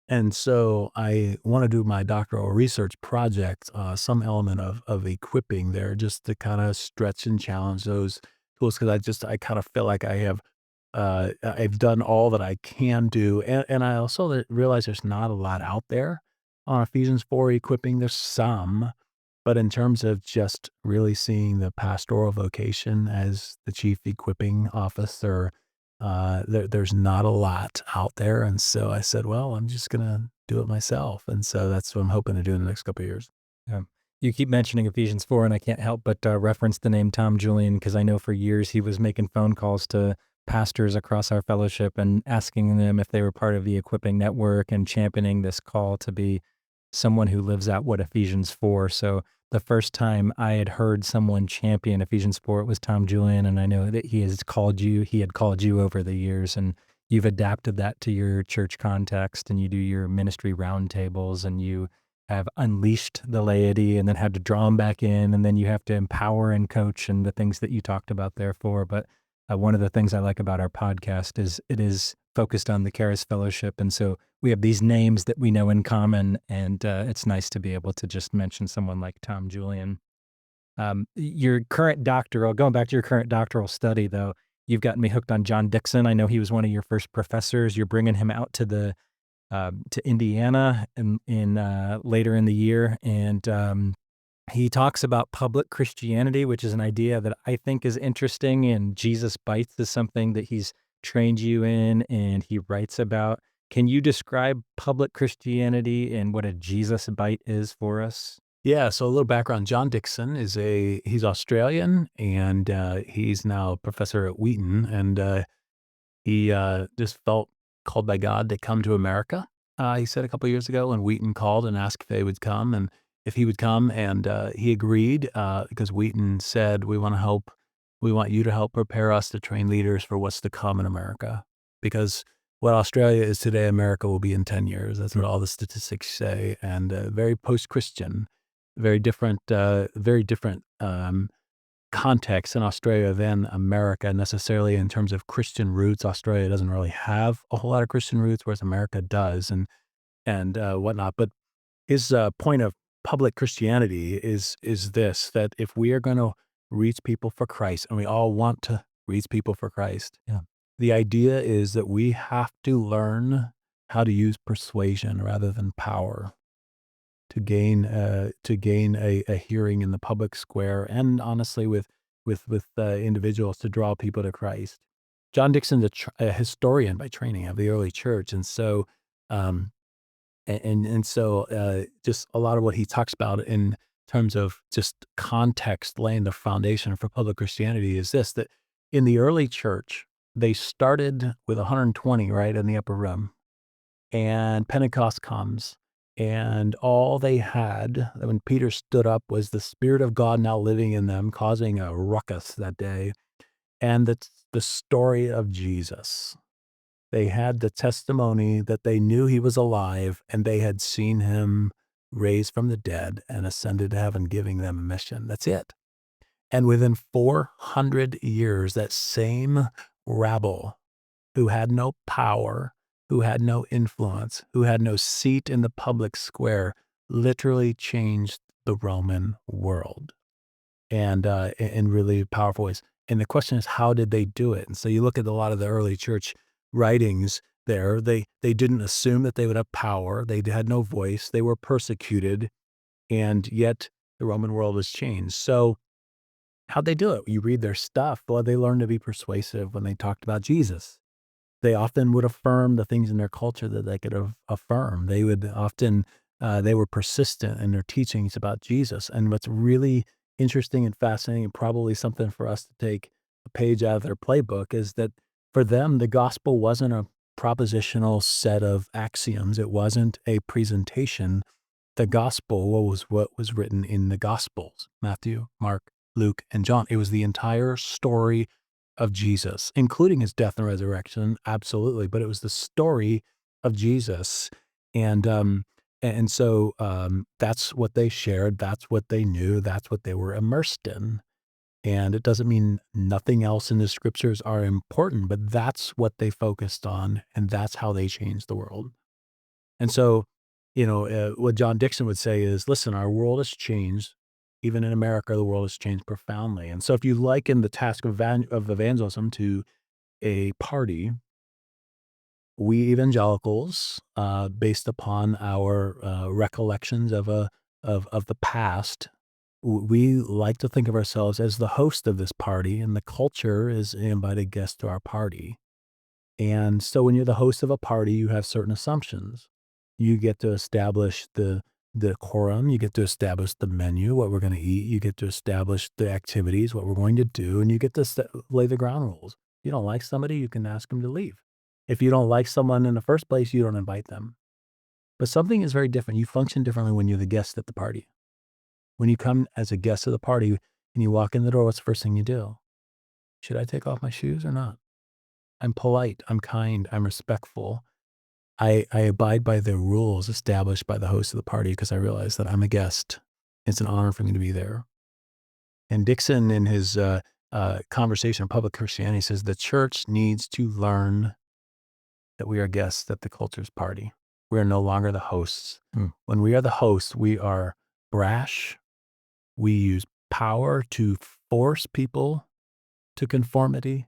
And so I want to do my doctoral research project, some element of equipping there, just to kind of stretch and challenge those tools. Because I kind of feel like I've done all that I can do. And I also realize there's not a lot out there on Ephesians 4 equipping. There's some, but in terms of just really seeing the pastoral vocation as the chief equipping officer, there's not a lot out there. And so I said, well, I'm just going to do it myself. And so that's what I'm hoping to do in the next couple of years. Yeah. You keep mentioning Ephesians 4, and I can't help but reference the name Tom Julian, because I know for years he was making phone calls to pastors across our fellowship and asking them if they were part of the equipping network and championing this call to be someone who lives out what Ephesians 4. So the first time I had heard someone champion Ephesians 4, it was Tom Julian, and I know that he had called you over the years, and you've adapted that to your church context, and you do your ministry roundtables, and you have unleashed the laity and then had to draw them back in, and then you have to empower and coach, and the things that you talked about therefore. But one of the things I like about our podcast is it is focused on the Charis Fellowship, and so we have these names that we know in common, and it's nice to be able to just mention someone like Tom Julian. Your current doctoral, going back to your current doctoral study, though, you've gotten me hooked on John Dixon. I know he was one of your first professors. You're bringing him out to Indiana in later in the year, and he talks about public Christianity, which is an idea that I think is interesting, and Jesus Bites is something that he's trained you in, and he writes about. Can you describe public Christianity and what a Jesus Bite is for us? Yeah, so a little background. John Dixon he's Australian, and he's now a professor at Wheaton, and he just felt called by God to come to America. He said a couple of years ago, and Wheaton called and asked if they would come, and if he would come, and he agreed, because Wheaton said, we want you to help prepare us to train leaders for what's to come in America. Because what Australia is today, America will be in 10 years. That's what all the statistics say. And very post-Christian, very different context in Australia than America necessarily in terms of Christian roots. Australia doesn't really have a whole lot of Christian roots, whereas America does, and whatnot. But his point of public Christianity is this, that if we are going to reach people for Christ, and we all want to reach people for Christ, Yeah. the idea is that we have to learn how to use persuasion rather than power to gain a hearing in the public square, and honestly with individuals, to draw people to Christ. John Dixon's a historian by training of the early church, and so just a lot of what he talks about in terms of just context, laying the foundation for public Christianity, is this, that in the early church, they started with 120, right, in the upper room, and Pentecost comes, and all they had when Peter stood up was the Spirit of God now living in them, causing a ruckus that day, and the story of Jesus. They had the testimony that they knew he was alive, and they had seen him raised from the dead and ascended to heaven, giving them a mission. That's it. And within 400 years, that same rabble who had no power, who had no influence, who had no seat in the public square, literally changed the Roman world, and in really powerful ways. And the question is, how did they do it? And so you look at a lot of the early church writings there, they didn't assume that they would have power. They had no voice. They were persecuted, and yet the Roman world was changed. So How'd they do it? You read their stuff. Well, they learned to be persuasive when they talked about Jesus. They often would affirm the things in their culture that they could affirm. They would often, they were persistent in their teachings about Jesus. And what's really interesting and fascinating, and probably something for us to take a page out of their playbook, is that for them, the gospel wasn't a propositional set of axioms. It wasn't a presentation. The gospel was what was written in the gospels: Matthew, Mark, Luke, and John. It was the entire story of Jesus, including his death and resurrection, absolutely. But it was the story of Jesus, and that's what they shared. That's what they knew. That's what they were immersed in. And it doesn't mean nothing else in the scriptures are important, but that's what they focused on, and that's how they changed the world. And so, what John Dixon would say is, listen, our world has changed. Even in America, the world has changed profoundly. And so if you liken the task of evangelism to a party, we evangelicals, based upon our recollections of the past, we like to think of ourselves as the host of this party, and the culture is an invited guest to our party. And so when you're the host of a party, you have certain assumptions. You get to establish the quorum, you get to establish the menu, what we're going to eat, you get to establish the activities, what we're going to do, and you get to lay the ground rules. If you don't like somebody, you can ask them to leave. If you don't like someone in the first place, you don't invite them. But something is very different. You function differently when you're the guest at the party. When you come as a guest of the party and you walk in the door, what's the first thing you do? Should I take off my shoes or not? I'm polite, I'm kind, I'm respectful. I abide by the rules established by the host of the party because I realize that I'm a guest. It's an honor for me to be there. And Dixon, in his conversation on public Christianity, says the church needs to learn that we are guests at the culture's party. We are no longer the hosts. When we are the hosts, we are brash. We use power to force people to conformity.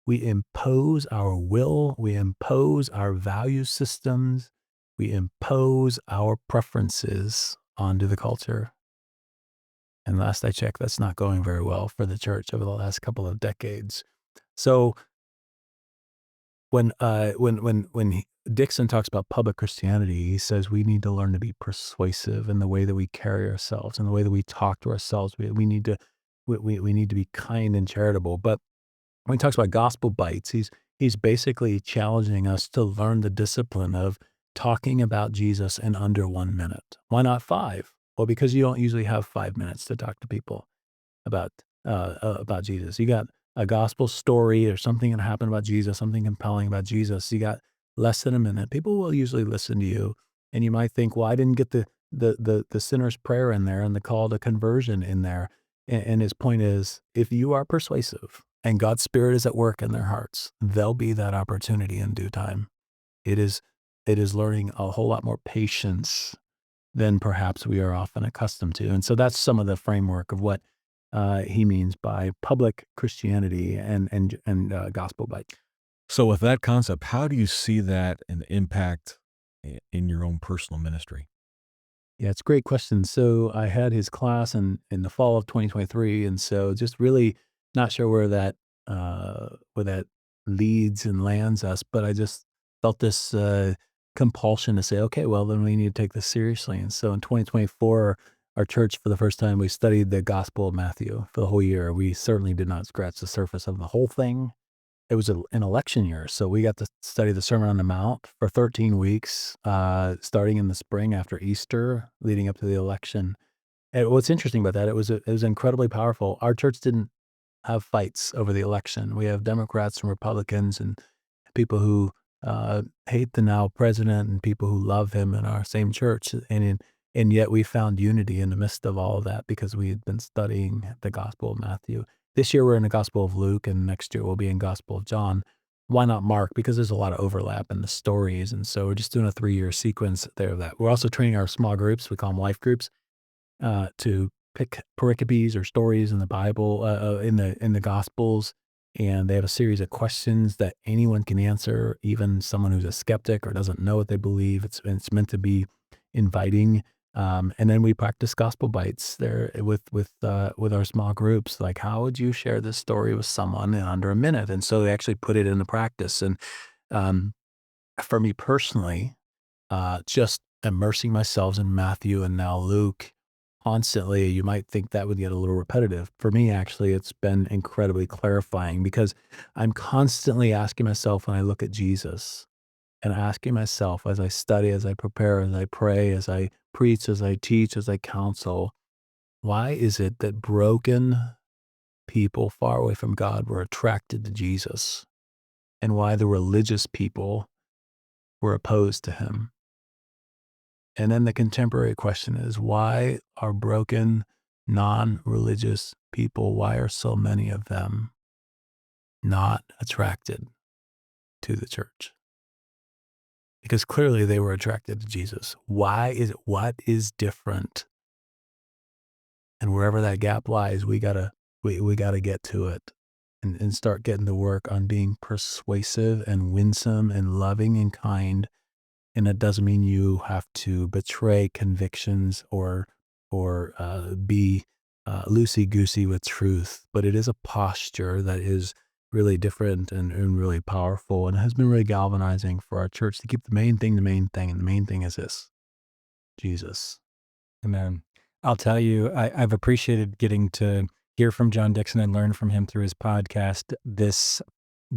We impose our will. We impose our value systems. We impose our preferences onto the culture. And last I checked, that's not going very well for the church over the last couple of decades. So when Dixon talks about public Christianity, he says we need to learn to be persuasive in the way that we carry ourselves, in the way that we talk to ourselves. We need to be kind and charitable. But when he talks about gospel bites, he's basically challenging us to learn the discipline of talking about Jesus in under 1 minute. Why not 5? Well, because you don't usually have 5 minutes to talk to people about Jesus. You got a gospel story or something that happened about Jesus, something compelling about Jesus. You got less than a minute. People will usually listen to you, and you might think, well, I didn't get the sinner's prayer in there and the call to conversion in there. And his point is, if you are persuasive and God's Spirit is at work in their hearts, there'll be that opportunity in due time. It is learning a whole lot more patience than perhaps we are often accustomed to. And so that's some of the framework of what he means by public Christianity and gospel bite. So with that concept, how do you see that and the impact in your own personal ministry? Yeah, it's a great question. So I had his class in the fall of 2023, and so just really not sure where that leads and lands us, but I just felt this compulsion to say, okay, well, then we need to take this seriously. And so in 2024, our church, for the first time, we studied the Gospel of Matthew for the whole year. We certainly did not scratch the surface of the whole thing. It was an election year, so we got to study the Sermon on the Mount for 13 weeks, starting in the spring after Easter, leading up to the election. And what's interesting about that, it was incredibly powerful. Our church didn't have fights over the election. We have Democrats and Republicans and people who hate the now president and people who love him in our same church, and yet we found unity in the midst of all of that because we had been studying the Gospel of Matthew. This year we're in the Gospel of Luke, and next year we'll be in Gospel of John. Why not Mark? Because there's a lot of overlap in the stories, and so we're just doing a 3-year sequence there of that. We're also training our small groups, we call them life groups, to pick pericopes or stories in the Bible, in the Gospels, and they have a series of questions that anyone can answer, even someone who's a skeptic or doesn't know what they believe. It's meant to be inviting And then we practice gospel bites there with our small groups. Like, how would you share this story with someone in under a minute? And so they actually put it into practice. And um, for me personally, just immersing myself in Matthew and now Luke constantly, you might think that would get a little repetitive. For me, actually, it's been incredibly clarifying because I'm constantly asking myself when I look at Jesus and asking myself as I study, as I prepare, as I pray, as I preach, as I teach, as I counsel, why is it that broken people far away from God were attracted to Jesus, and why the religious people were opposed to him? And then the contemporary question is, why are broken, non-religious people, why are so many of them not attracted to the church? Because clearly they were attracted to Jesus. What is different? And wherever that gap lies, we gotta get to it and start getting to work on being persuasive and winsome and loving and kind. And that doesn't mean you have to betray convictions or be loosey goosey with truth, but it is a posture that is really different and really powerful, and has been really galvanizing for our church to keep the main thing, and the main thing is this: Jesus. Amen. I'll tell you, I've appreciated getting to hear from John Dixon and learn from him through his podcast. This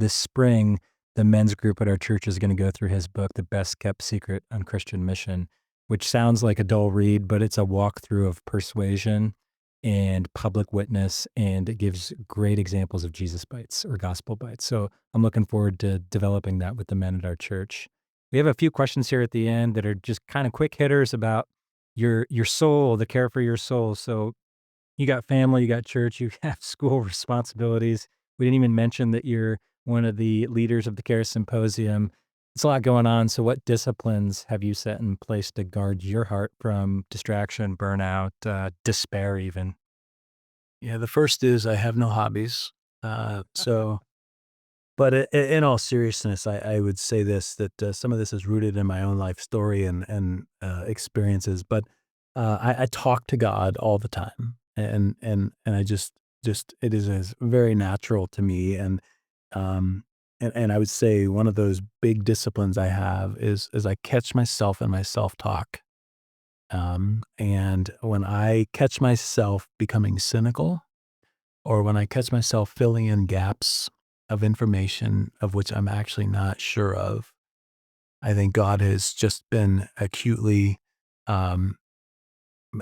spring, the men's group at our church is going to go through his book, The Best Kept Secret on Christian Mission, which sounds like a dull read, but it's a walkthrough of persuasion and public witness, and it gives great examples of Jesus bites or gospel bites. So I'm looking forward to developing that with the men at our church. We have a few questions here at the end that are just kind of quick hitters about your soul, the care for your soul. So you got family, you got church, you have school responsibilities. We didn't even mention that you're one of the leaders of the Charis Symposium. It's a lot going on. So what disciplines have you set in place to guard your heart from distraction, burnout, despair even? Yeah, the first is I have no hobbies. So, but in all seriousness, I would say this, that some of this is rooted in my own life story and experiences. But I talk to God all the time, and I just it is very natural to me. Um, and I would say one of those big disciplines I have is I catch myself in my self talk. And when I catch myself becoming cynical, or when I catch myself filling in gaps of information of which I'm actually not sure of, I think God has just been acutely um,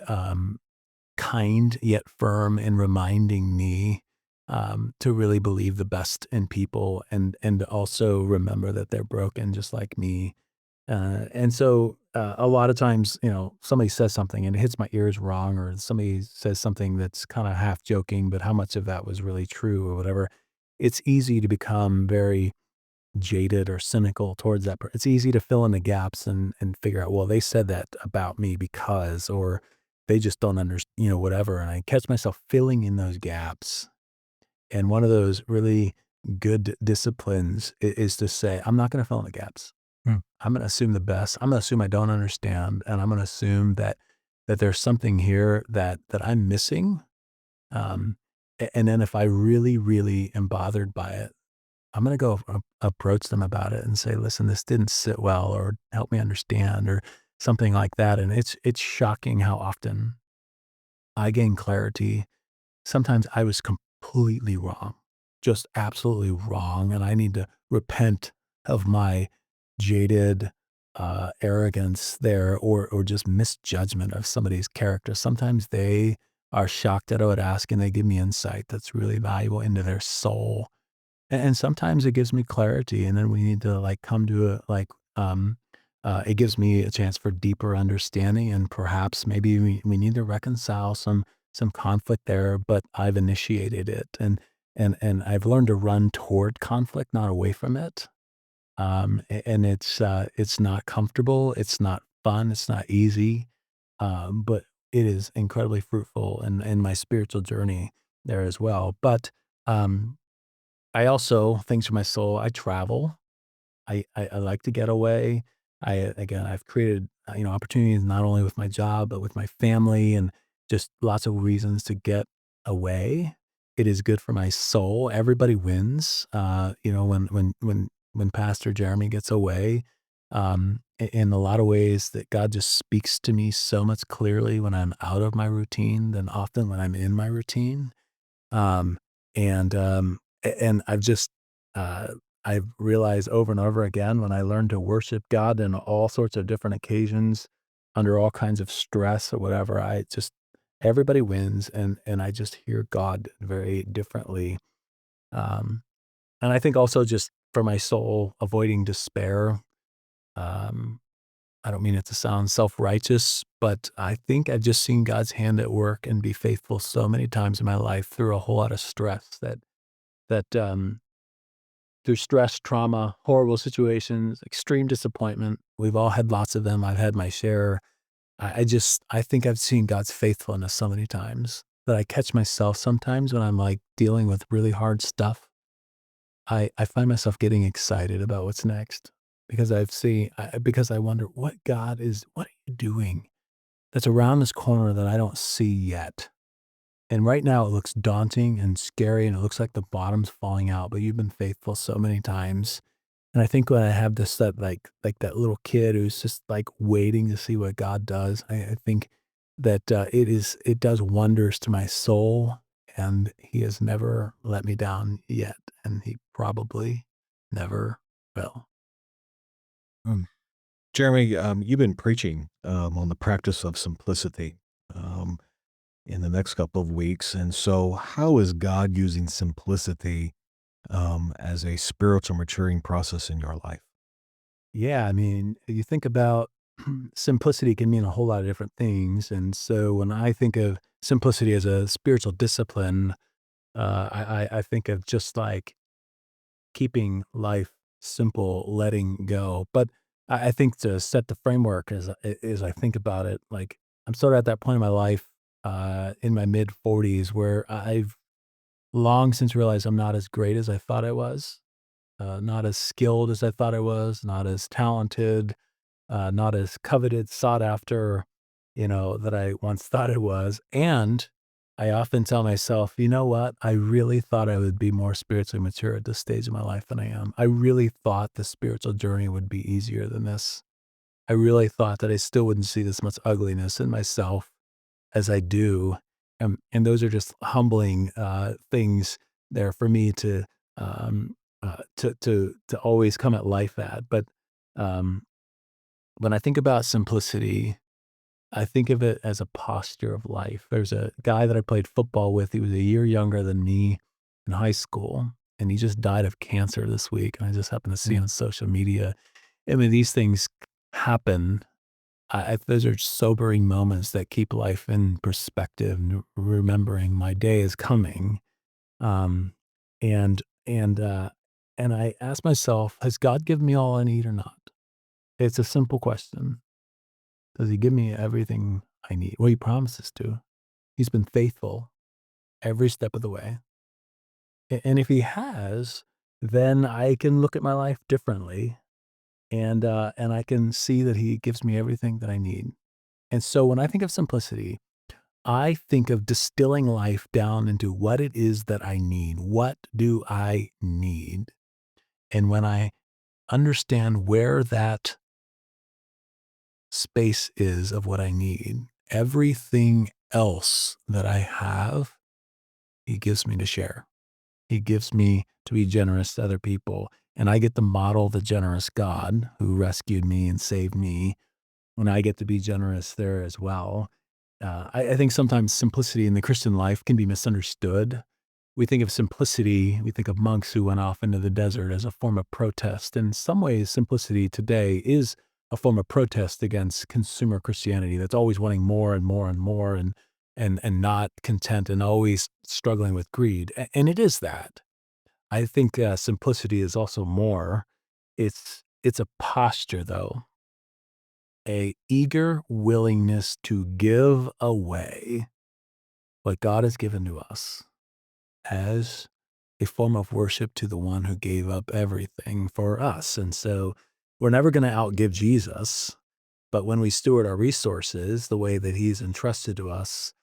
um, kind yet firm in reminding me to really believe the best in people, and also remember that they're broken just like me. And so a lot of times, somebody says something and it hits my ears wrong, or somebody says something that's kind of half joking, but how much of that was really true or whatever. It's easy to become very jaded or cynical towards that. It's easy to fill in the gaps and figure out, well, they said that about me because, or they just don't understand, whatever. And I catch myself filling in those gaps. And one of those really good disciplines is to say, I'm not going to fill in the gaps. Hmm. I'm going to assume the best. I'm going to assume I don't understand, and I'm going to assume that there's something here that I'm missing. And then if I really, really am bothered by it, I'm going to go approach them about it and say, listen, this didn't sit well, or help me understand, or something like that. And it's shocking how often I gain clarity. Sometimes I was completely wrong, just absolutely wrong. And I need to repent of my jaded arrogance there, or just misjudgment of somebody's character. Sometimes they are shocked that I would ask, and they give me insight that's really valuable into their soul. And sometimes it gives me clarity, and then we need to come to it gives me a chance for deeper understanding, and perhaps maybe we need to reconcile some conflict there, but I've initiated it, and I've learned to run toward conflict, not away from it. And it's not comfortable, it's not fun, it's not easy, but it is incredibly fruitful in my spiritual journey there as well. But um, I also, things for my soul, I travel. I like to get away. I've created opportunities not only with my job, but with my family and just lots of reasons to get away. It is good for my soul. Everybody wins, when Pastor Jeremy gets away. In a lot of ways that God just speaks to me so much clearly when I'm out of my routine than often when I'm in my routine. Um, and I've just, uh, I've realized over and over again when I learn to worship God in all sorts of different occasions, under all kinds of stress or whatever, everybody wins, and I just hear God very differently. Um, and I think also just for my soul, avoiding despair. Um, I don't mean it to sound self-righteous, but I think I've just seen God's hand at work and be faithful so many times in my life through a whole lot of stress that through stress, trauma, horrible situations, extreme disappointment. We've all had lots of them. I've had my share. I think I've seen God's faithfulness so many times that I catch myself sometimes when I'm like dealing with really hard stuff. I find myself getting excited about what's next because because I wonder what what are you doing that's around this corner that I don't see yet? And right now it looks daunting and scary and it looks like the bottom's falling out, but you've been faithful so many times. And I think when I have that that little kid who's just like waiting to see what God does, I think that it does wonders to my soul, and He has never let me down yet, and He probably never will. Um, Jeremy, you've been preaching on the practice of simplicity um, in the next couple of weeks. And so, how is God using simplicity as a spiritual maturing process in your life? Yeah, I mean, you think about simplicity can mean a whole lot of different things, and so when I think of simplicity as a spiritual discipline, I think of just like keeping life simple, letting go. But I think to set the framework as I think about it, like I'm sort of at that point in my life, in my mid 40s, where I've long since realized I'm not as great as I thought I was, not as skilled as I thought I was, not as talented, not as coveted, sought after, that I once thought it was. And I often tell myself, you know what? I really thought I would be more spiritually mature at this stage of my life than I am. I really thought the spiritual journey would be easier than this. I really thought that I still wouldn't see this much ugliness in myself as I do. And those are just humbling things there for me um, to always come at life at. But um, when I think about simplicity, I think of it as a posture of life. There's a guy that I played football with. He was a year younger than me in high school, and he just died of cancer this week. And I just happened to see Mm. on social media. I mean, these things happen. Those are sobering moments that keep life in perspective, and remembering my day is coming. Um, and and and I ask myself, has God given me all I need or not? It's a simple question. Does He give me everything I need? Well, He promises to. He's been faithful every step of the way. And if He has, then I can look at my life differently, and I can see that He gives me everything that I need. And so when I think of simplicity, I think of distilling life down into what it is that I need. What do I need? And when I understand where that space is of what I need, everything else that I have, He gives me to share. He gives me to be generous to other people. And I get to model the generous God who rescued me and saved me when I get to be generous there as well. I think sometimes simplicity in the Christian life can be misunderstood. We think of simplicity, we think of monks who went off into the desert as a form of protest. In some ways, simplicity today is a form of protest against consumer Christianity that's always wanting more and more and more and not content and always struggling with greed. And it is that. I think simplicity is also more. It's a posture, though, a eager willingness to give away what God has given to us as a form of worship to the one who gave up everything for us. And so we're never going to outgive Jesus. But when we steward our resources the way that he's entrusted to us,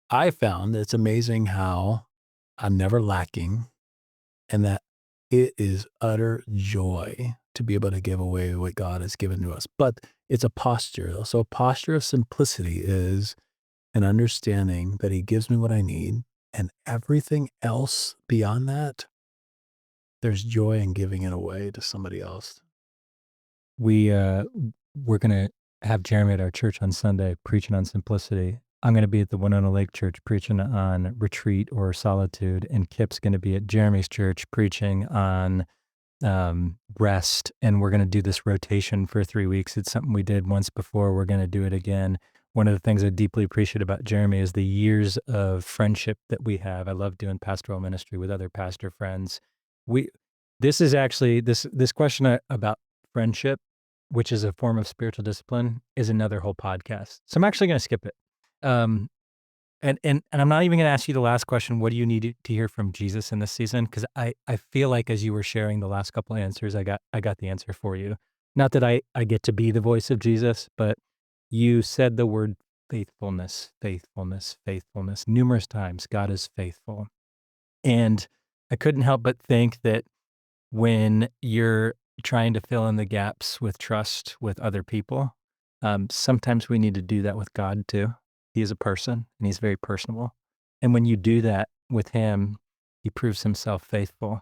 I found it's amazing how I'm never lacking and that it is utter joy to be able to give away what God has given to us. But it's a posture. So a posture of simplicity is an understanding that he gives me what I need, and everything else beyond that, there's joy in giving it away to somebody else. We're going to have Jeremy at our church on Sunday preaching on simplicity. I'm going to be at the Winona Lake Church preaching on retreat or solitude, and Kip's going to be at Jeremy's church preaching on rest. And we're going to do this rotation for 3 weeks. It's something we did once before. We're going to do it again. One of the things I deeply appreciate about Jeremy is the years of friendship that we have. I love doing pastoral ministry with other pastor friends. This is actually this question about friendship, which is a form of spiritual discipline, is another whole podcast. So I'm actually going to skip it. And I'm not even going to ask you the last question. What do you need to hear from Jesus in this season? Because I feel like as you were sharing the last couple of answers, I got the answer for you. Not that I get to be the voice of Jesus, but you said the word faithfulness, faithfulness, faithfulness numerous times. God is faithful. And I couldn't help but think that when you're trying to fill in the gaps with trust with other people, sometimes we need to do that with God too. He is a person and he's very personable. And when you do that with him, he proves himself faithful.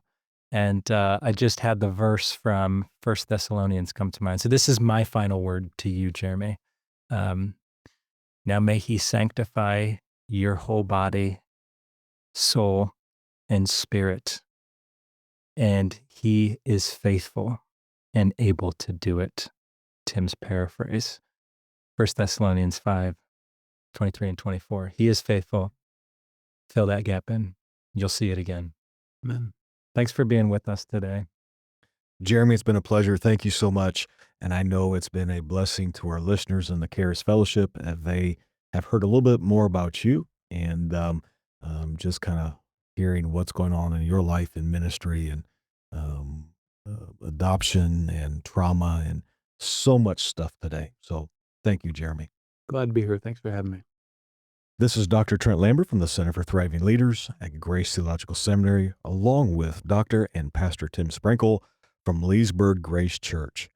And I just had the verse from 1 Thessalonians come to mind. So this is my final word to you, Jeremy. Now may he sanctify your whole body, soul, and spirit. And he is faithful and able to do it. Tim's paraphrase. 1 Thessalonians 5:23 and 24. He is faithful. Fill that gap in. You'll see it again. Amen. Thanks for being with us today. Jeremy, it's been a pleasure. Thank you so much. And I know it's been a blessing to our listeners in the Charis Fellowship. They have heard a little bit more about you and just kind of hearing what's going on in your life and ministry and adoption and trauma and so much stuff today. So thank you, Jeremy. Glad to be here. Thanks for having me. This is Dr. Trent Lambert from the Center for Thriving Leaders at Grace Theological Seminary, along with Dr. and Pastor Tim Sprinkle from Leesburg Grace Church.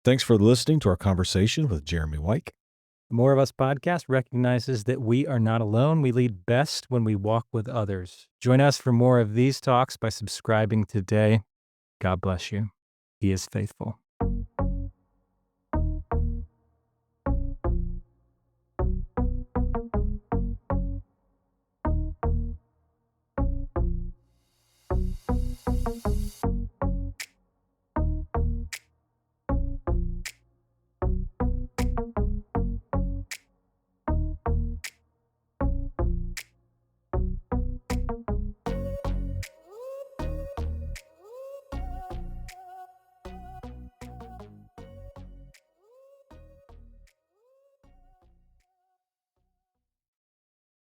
Thanks for listening to our conversation with Jeremy Wike. The More of Us podcast recognizes that we are not alone. We lead best when we walk with others. Join us for more of these talks by subscribing today. God bless you. He is faithful.